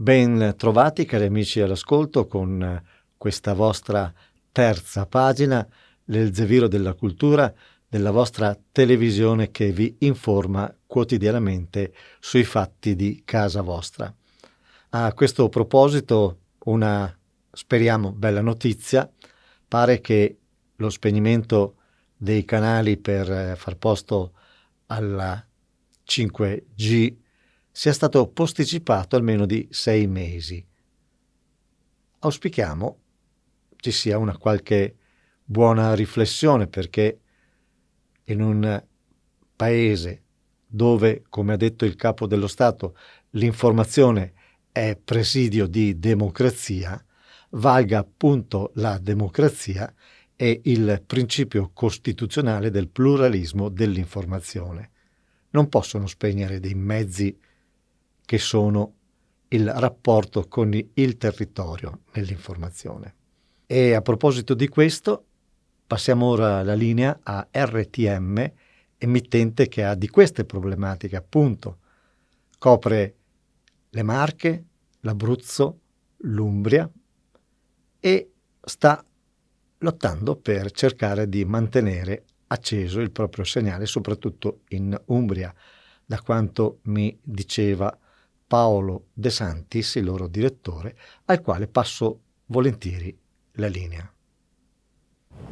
Ben trovati cari amici all'ascolto con questa vostra terza pagina, l'Elzeviro della cultura, della vostra televisione che vi informa quotidianamente sui fatti di casa vostra. A questo proposito una, speriamo, bella notizia. Pare che lo spegnimento dei canali per far posto alla 5G sia stato posticipato almeno di 6 mesi. Auspichiamo ci sia una qualche buona riflessione, perché in un paese dove, come ha detto il Capo dello Stato, l'informazione è presidio di democrazia, valga appunto la democrazia e il principio costituzionale del pluralismo dell'informazione. Non possono spegnere dei mezzi che sono il rapporto con il territorio nell'informazione. E a proposito di questo, passiamo ora la linea a RTM, emittente che ha di queste problematiche, appunto. Copre le Marche, l'Abruzzo, l'Umbria e sta lottando per cercare di mantenere acceso il proprio segnale, soprattutto in Umbria, da quanto mi diceva Paolo De Santis, il loro direttore, al quale passo volentieri la linea.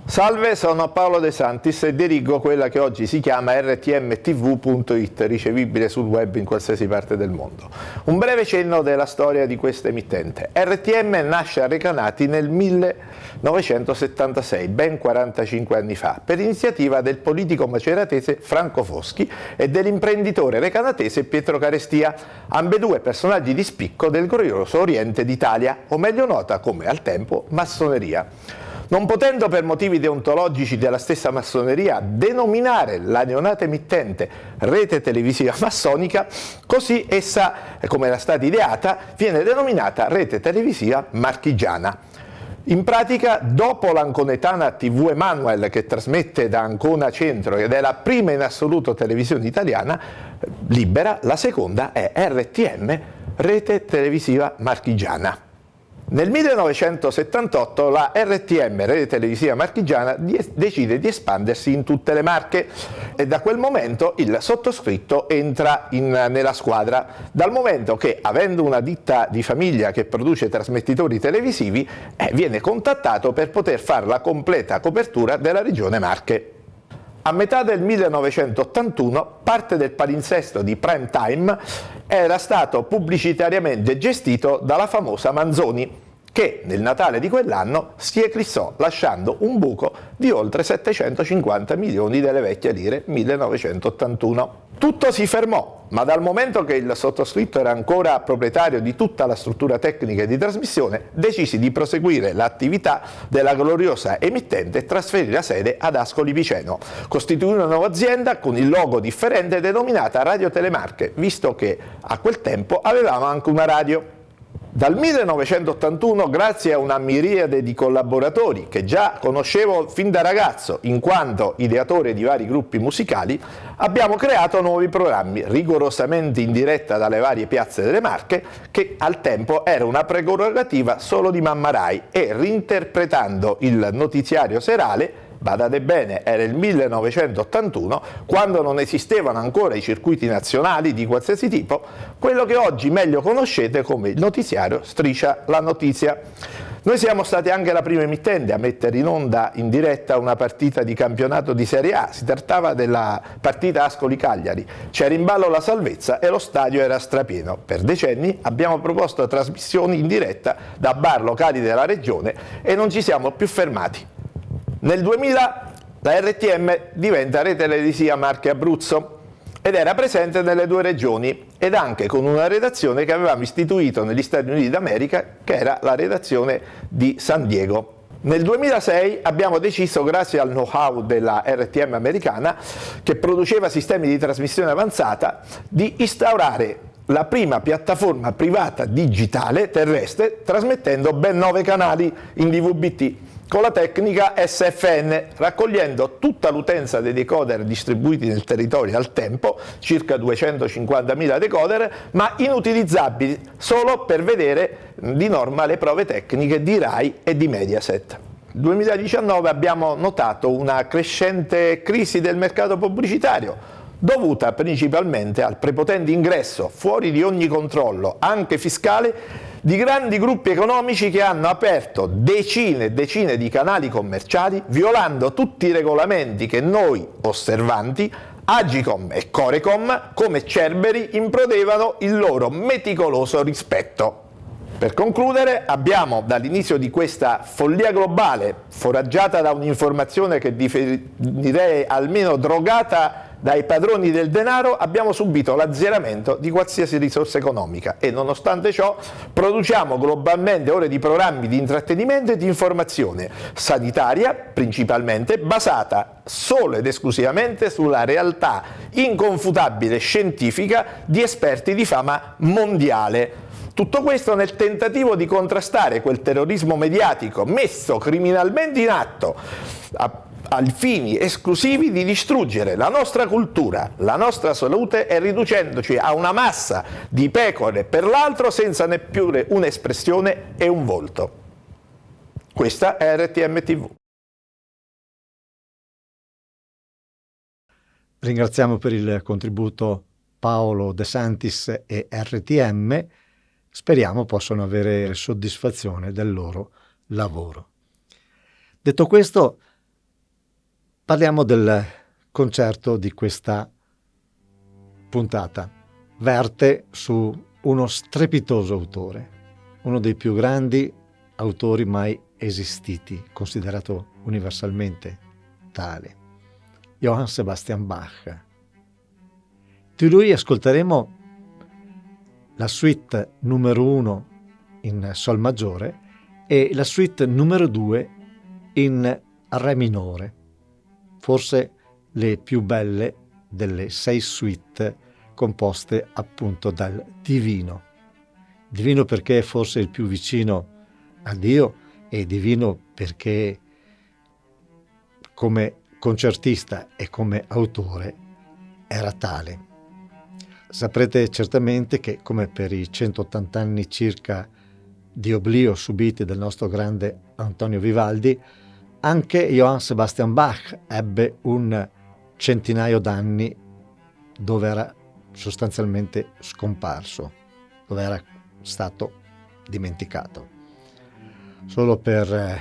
Salve, sono Paolo De Santis e dirigo quella che oggi si chiama rtmtv.it, ricevibile sul web in qualsiasi parte del mondo. Un breve cenno della storia di questa emittente. RTM nasce a Recanati nel 1976, ben 45 anni fa, per iniziativa del politico maceratese Franco Foschi e dell'imprenditore recanatese Pietro Carestia, ambedue personaggi di spicco del glorioso Oriente d'Italia, o meglio nota come al tempo massoneria. Non potendo per motivi deontologici della stessa massoneria denominare la neonata emittente rete televisiva massonica, così essa, come era stata ideata, viene denominata rete televisiva marchigiana. In pratica, dopo l'anconetana TV Emanuel, che trasmette da Ancona Centro ed è la prima in assoluto televisione italiana libera, la seconda è RTM, rete televisiva marchigiana. Nel 1978 la RTM, rete televisiva marchigiana, decide di espandersi in tutte le Marche e da quel momento il sottoscritto entra nella squadra, dal momento che, avendo una ditta di famiglia che produce trasmettitori televisivi, viene contattato per poter fare la completa copertura della regione Marche. A metà del 1981 parte del palinsesto di Prime Time era stato pubblicitariamente gestito dalla famosa Manzoni, che nel Natale di quell'anno si eclissò lasciando un buco di oltre 750 milioni delle vecchie lire 1981. Tutto si fermò, ma dal momento che il sottoscritto era ancora proprietario di tutta la struttura tecnica di trasmissione, decisi di proseguire l'attività della gloriosa emittente e trasferire la sede ad Ascoli Piceno, costituire una nuova azienda con il logo differente denominata Radio Telemarche, visto che a quel tempo avevamo anche una radio. Dal 1981, grazie a una miriade di collaboratori che già conoscevo fin da ragazzo, in quanto ideatore di vari gruppi musicali, abbiamo creato nuovi programmi, rigorosamente in diretta dalle varie piazze delle Marche, che al tempo era una prerogativa solo di Mamma Rai, e reinterpretando il notiziario serale, badate bene, era il 1981, quando non esistevano ancora i circuiti nazionali di qualsiasi tipo, quello che oggi meglio conoscete come il notiziario Striscia la Notizia. Noi siamo stati anche la prima emittente a mettere in onda in diretta una partita di campionato di Serie A, si trattava della partita Ascoli-Cagliari, c'era in ballo la salvezza e lo stadio era strapieno. Per decenni abbiamo proposto trasmissioni in diretta da bar locali della regione e non ci siamo più fermati. Nel 2000 la RTM diventa rete televisiva Marche Abruzzo ed era presente nelle due regioni ed anche con una redazione che avevamo istituito negli Stati Uniti d'America, che era la redazione di San Diego. Nel 2006 abbiamo deciso, grazie al know-how della RTM americana, che produceva sistemi di trasmissione avanzata, di instaurare la prima piattaforma privata digitale terrestre, trasmettendo ben 9 canali in DVB-T. con la tecnica SFN, raccogliendo tutta l'utenza dei decoder distribuiti nel territorio al tempo, circa 250.000 decoder, ma inutilizzabili solo per vedere di norma le prove tecniche di Rai e di Mediaset. Nel 2019 abbiamo notato una crescente crisi del mercato pubblicitario, dovuta principalmente al prepotente ingresso, fuori di ogni controllo, anche fiscale, di grandi gruppi economici che hanno aperto decine e decine di canali commerciali, violando tutti i regolamenti che noi, osservanti, Agicom e Corecom, come cerberi, improdevano il loro meticoloso rispetto. Per concludere, abbiamo dall'inizio di questa follia globale, foraggiata da un'informazione che definirei almeno drogata dai padroni del denaro, abbiamo subito l'azzeramento di qualsiasi risorsa economica e nonostante ciò produciamo globalmente ore di programmi di intrattenimento e di informazione sanitaria, principalmente basata solo ed esclusivamente sulla realtà inconfutabile scientifica di esperti di fama mondiale. Tutto questo nel tentativo di contrastare quel terrorismo mediatico messo criminalmente in atto ai fini esclusivi di distruggere la nostra cultura, la nostra salute e riducendoci a una massa di pecore per l'altro senza neppure un'espressione e un volto. Questa è RTM TV. Ringraziamo per il contributo Paolo De Santis e RTM. Speriamo possano avere soddisfazione del loro lavoro. Detto questo, parliamo del concerto di questa puntata. Verte su uno strepitoso autore, uno dei più grandi autori mai esistiti, considerato universalmente tale, Johann Sebastian Bach. Di lui ascolteremo la suite numero 1 in Sol maggiore e la suite numero 2 in Re minore, forse le più belle delle 6 suite composte appunto dal divino. Divino perché è forse il più vicino a Dio e divino perché come concertista e come autore era tale. Saprete certamente che, come per i 180 anni circa di oblio subiti dal nostro grande Antonio Vivaldi, anche Johann Sebastian Bach ebbe un centinaio d'anni dove era sostanzialmente scomparso, dove era stato dimenticato. Solo per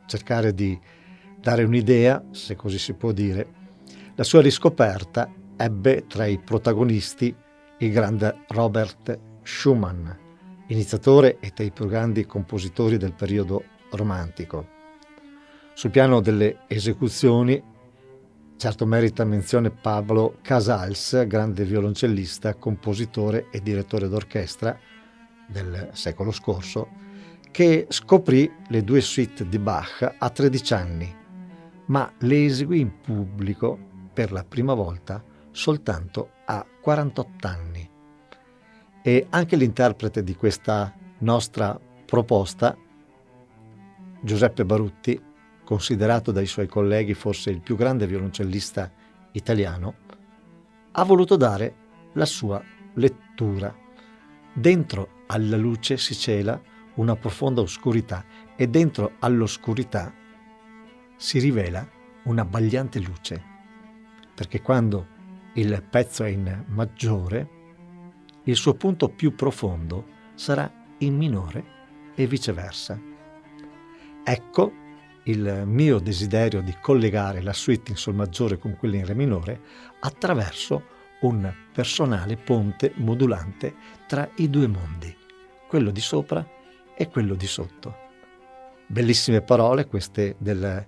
cercare di dare un'idea, se così si può dire, la sua riscoperta ebbe tra i protagonisti il grande Robert Schumann, iniziatore e tra i più grandi compositori del periodo romantico. Sul piano delle esecuzioni, certo merita menzione Pablo Casals, grande violoncellista, compositore e direttore d'orchestra del secolo scorso, che scoprì le 2 suite di Bach a 13 anni, ma le eseguì in pubblico per la prima volta soltanto a 48 anni. E anche l'interprete di questa nostra proposta, Giuseppe Barutti, considerato dai suoi colleghi forse il più grande violoncellista italiano, ha voluto dare la sua lettura. Dentro alla luce si cela una profonda oscurità e dentro all'oscurità si rivela una abbagliante luce, perché quando il pezzo è in maggiore, il suo punto più profondo sarà in minore e viceversa. Ecco il mio desiderio di collegare la suite in Sol maggiore con quella in Re minore attraverso un personale ponte modulante tra i 2 mondi, quello di sopra e quello di sotto. Bellissime parole queste del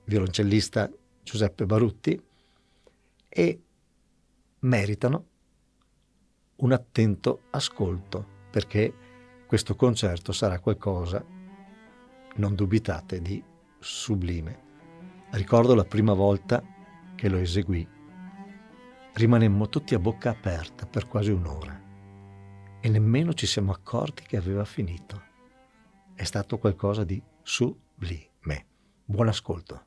violoncellista Giuseppe Barutti, e meritano un attento ascolto, perché questo concerto sarà qualcosa, non dubitate, di sublime. Ricordo la prima volta che lo eseguì, rimanemmo tutti a bocca aperta per quasi un'ora e nemmeno ci siamo accorti che aveva finito. è stato qualcosa di sublime. Buon ascolto.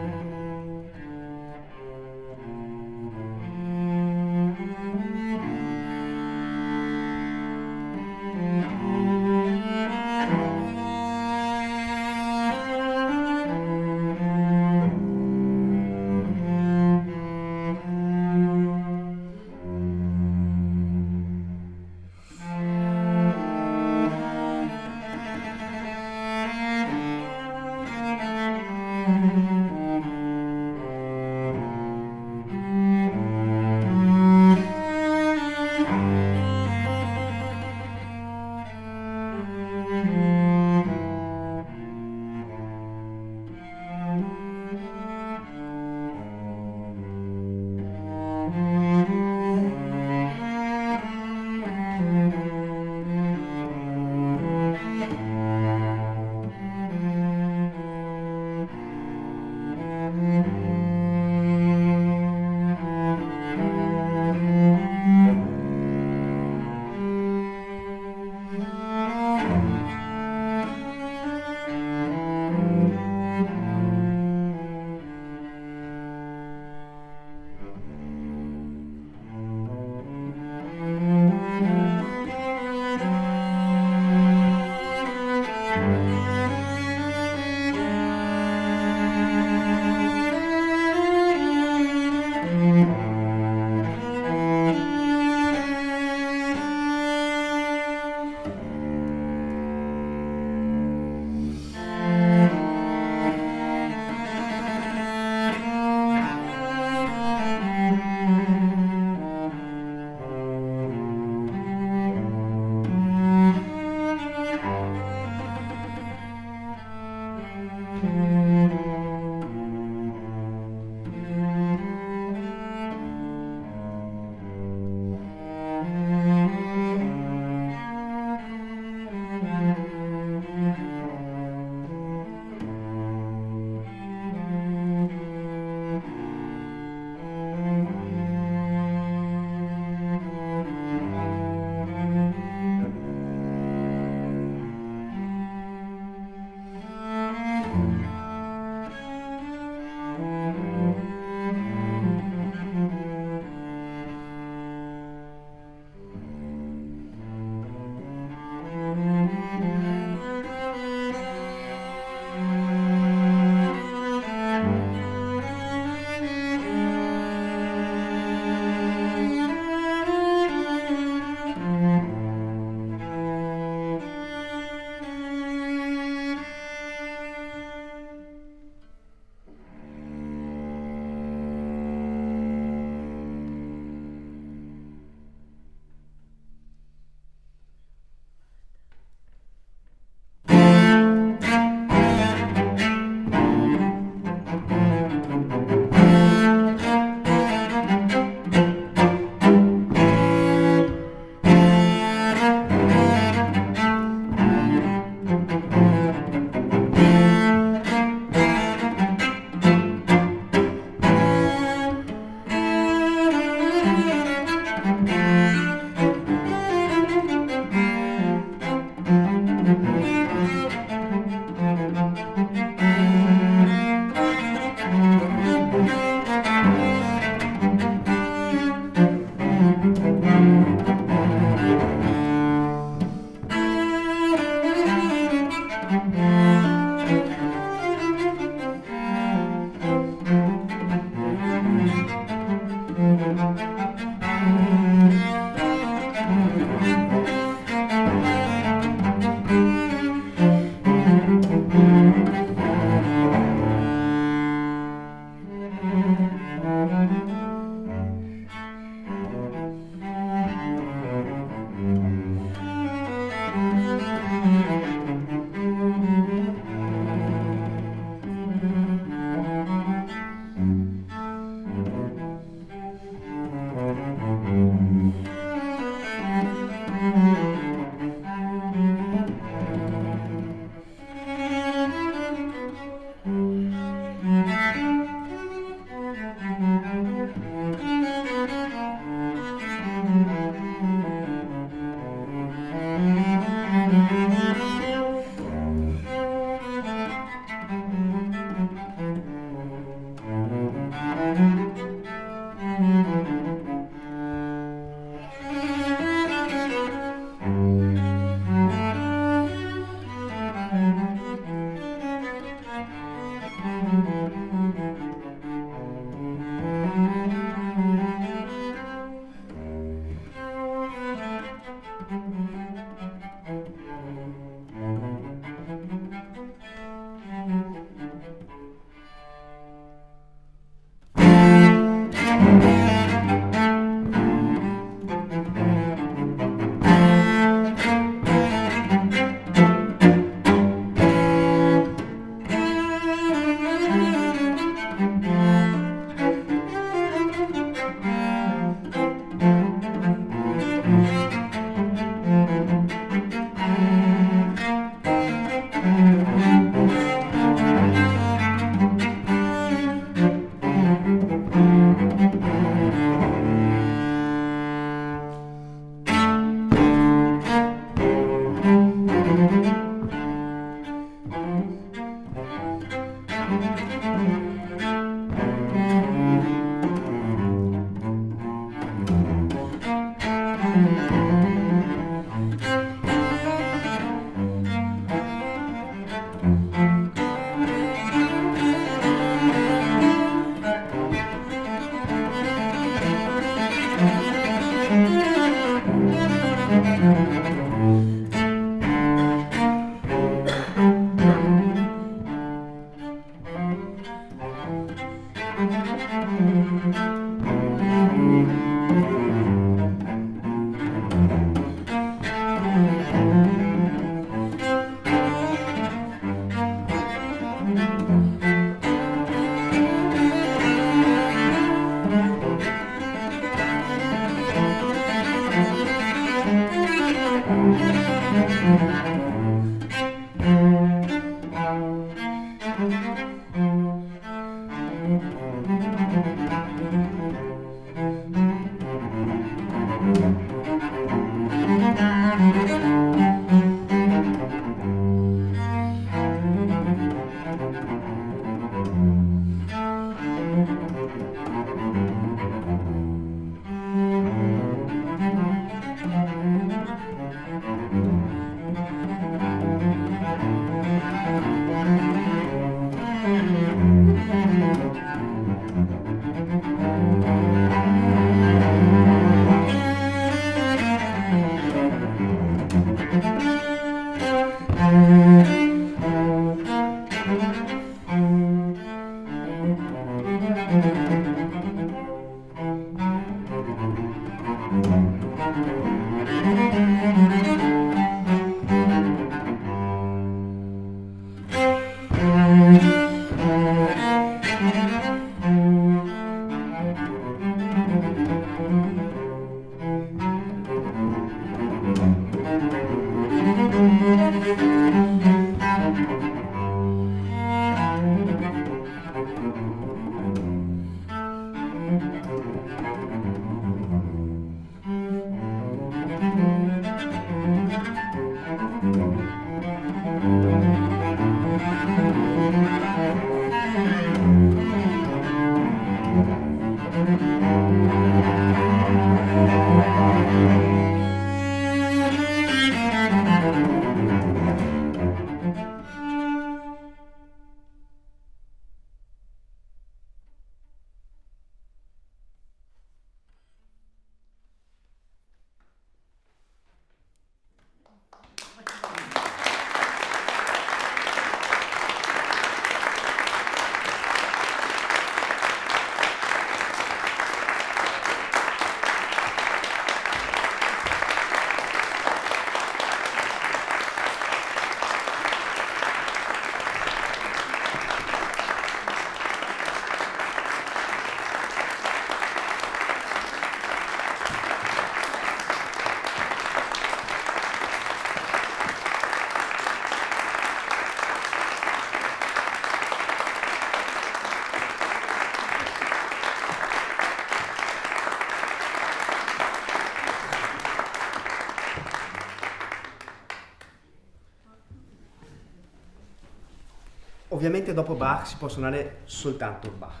Ovviamente dopo Bach si può suonare soltanto Bach.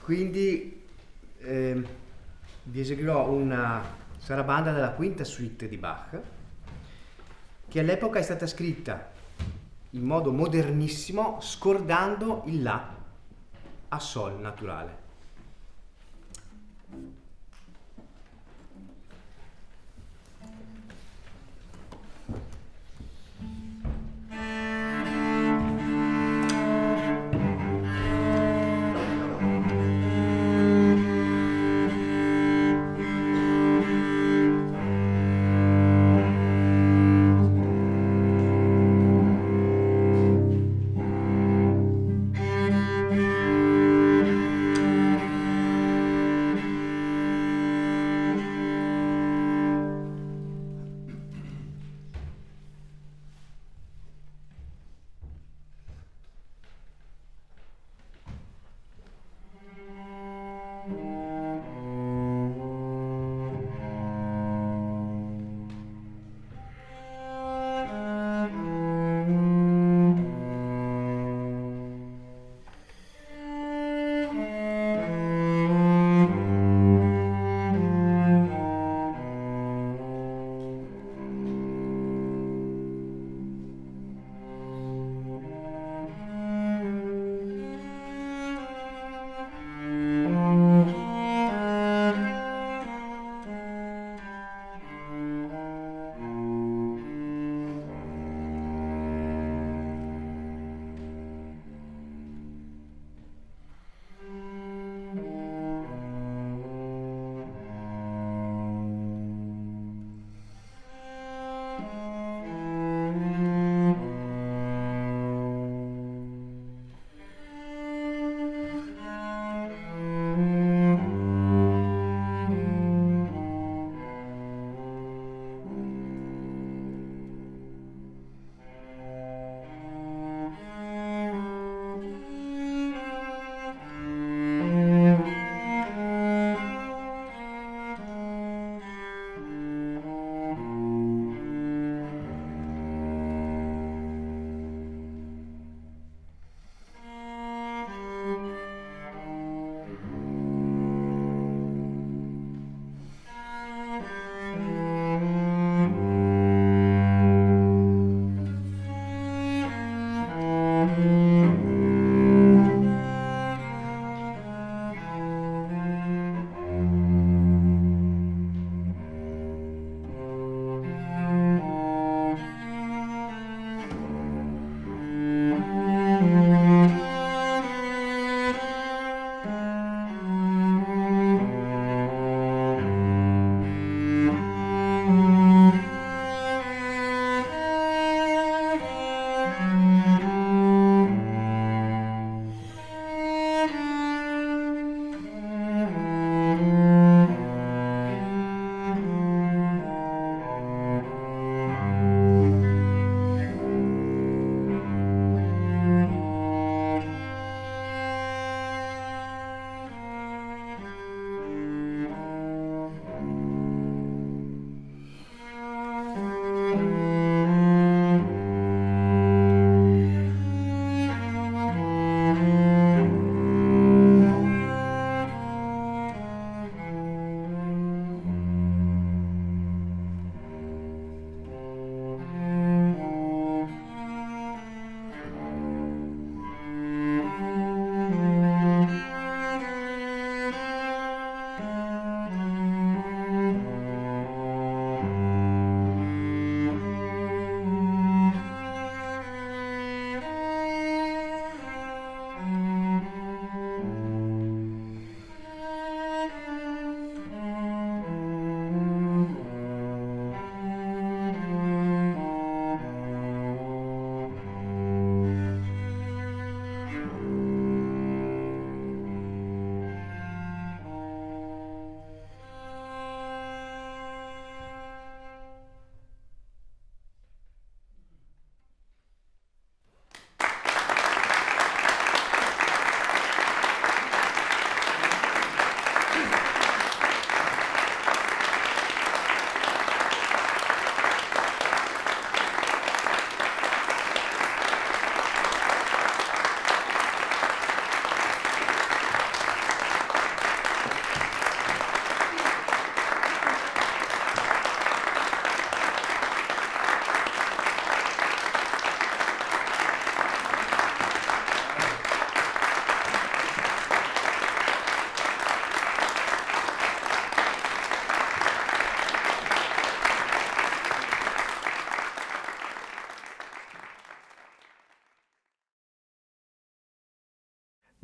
Quindi vi eseguirò una sarabanda della quinta suite di Bach, che all'epoca è stata scritta in modo modernissimo, scordando il La a Sol naturale.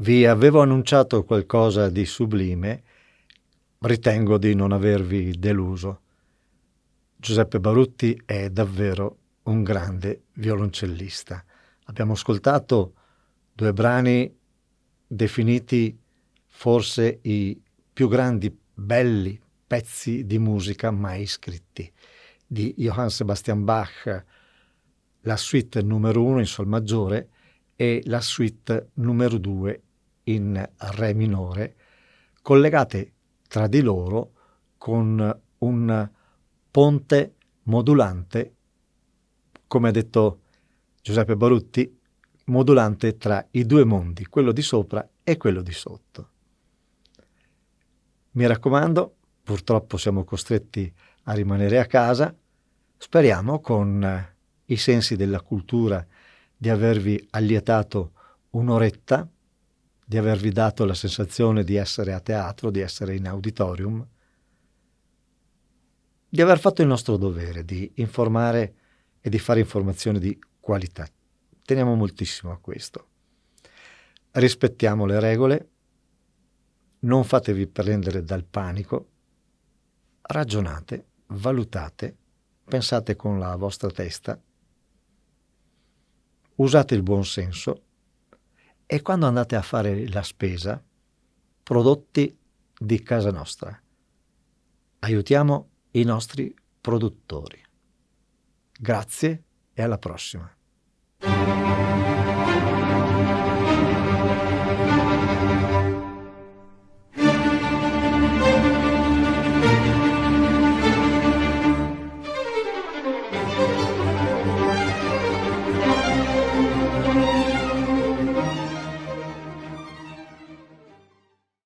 Vi avevo annunciato qualcosa di sublime, ritengo di non avervi deluso. Giuseppe Barutti è davvero un grande violoncellista. Abbiamo ascoltato 2 brani definiti forse i più grandi, belli pezzi di musica mai scritti, di Johann Sebastian Bach, la suite numero 1 in sol maggiore e la suite numero 2 in re minore, collegate tra di loro con un ponte modulante, come ha detto Giuseppe Barutti, modulante tra i 2 mondi, quello di sopra e quello di sotto. Mi raccomando, purtroppo siamo costretti a rimanere a casa. Speriamo con i sensi della cultura di avervi allietato un'oretta, di avervi dato la sensazione di essere a teatro, di essere in auditorium, di aver fatto il nostro dovere, di informare e di fare informazione di qualità. Teniamo moltissimo a questo. Rispettiamo le regole, non fatevi prendere dal panico, ragionate, valutate, pensate con la vostra testa, usate il buon senso e quando andate a fare la spesa, prodotti di casa nostra. Aiutiamo i nostri produttori. Grazie e alla prossima.